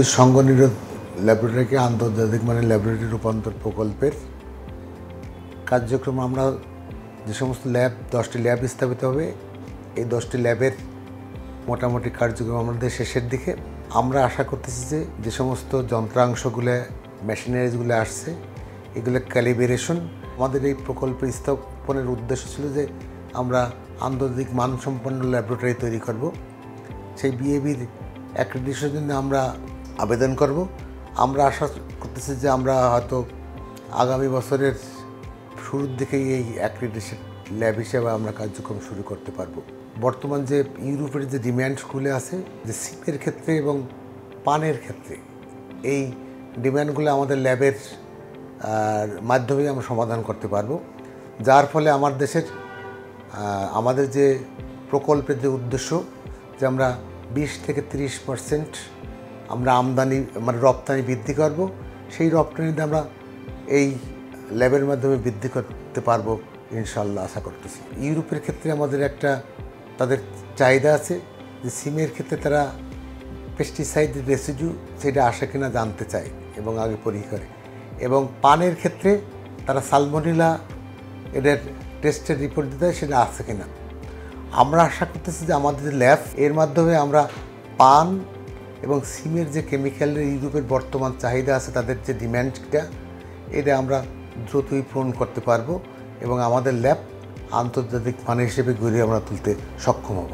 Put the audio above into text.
উদ্ভিদ সঙ্গ নিরোধ ল্যাবরেটরিকে আন্তর্জাতিক মানের ল্যাবরেটরি রূপান্তর প্রকল্পের কার্যক্রম আমরা যে সমস্ত ল্যাব 10টি ল্যাব স্থাপিত হবে, এই 10টি ল্যাবের মোটামুটি কার্যক্রম আমাদের শেষের দিকে। আমরা আশা করতেছি যে সমস্ত যন্ত্রাংশগুলো মেশিনারিজগুলো আসছে এগুলো ক্যালিব্রেশন। আমাদের এই প্রকল্পের স্থাপনের উদ্দেশ্য ছিল যে আমরা আন্তর্জাতিক মানসম্পন্ন ল্যাবরেটরি তৈরি করব। সেই বিএবির অ্যাক্রেডিটেশনের জন্য আমরা আবেদন করব। আমরা আশা করতেছি যে আমরা হয়তো আগামী বছরের শুরুর দিকেই এই অ্যাক্রেডিটেশন ল্যাব হিসেবে আমরা কার্যক্রম শুরু করতে পারব। বর্তমান যে ইউরোপের যে ডিম্যান্ডগুলো আছে যে সিমের ক্ষেত্রে এবং পানের ক্ষেত্রে, এই ডিম্যান্ডগুলো আমাদের ল্যাবের মাধ্যমেই আমরা সমাধান করতে পারব, যার ফলে আমাদের যে প্রকল্পের যে উদ্দেশ্য যে আমরা 20 থেকে 30% আমরা আমদানি রপ্তানি বৃদ্ধি করব, সেই রপ্তানিতে আমরা এই ল্যাবের মাধ্যমে বৃদ্ধি করতে পারবো ইনশাল্লাহ আশা করতেছি। ইউরোপের ক্ষেত্রে আমাদের তাদের চাহিদা আছে যে সিমের ক্ষেত্রে তারা পেস্টিসাইড রেসিডিউ সেটা আসে কিনা জানতে চায় এবং আগে পরীক্ষা করে, এবং পানের ক্ষেত্রে তারা সালমোনেলা এদের টেস্টের রিপোর্ট দিতে হয় সেটা আছে কিনা। আমরা আশা করতেছি যে আমাদের ল্যাব এর মাধ্যমে আমরা পান এবং সিমের যে কেমিক্যালের ইউরোপের বর্তমান চাহিদা আছে, তাদের যে ডিম্যান্ডটা এটা আমরা দ্রুতই পূরণ করতে পারবো এবং আমাদের ল্যাব আন্তর্জাতিক মান হিসেবে গড়ে আমরা তুলতে সক্ষম হব।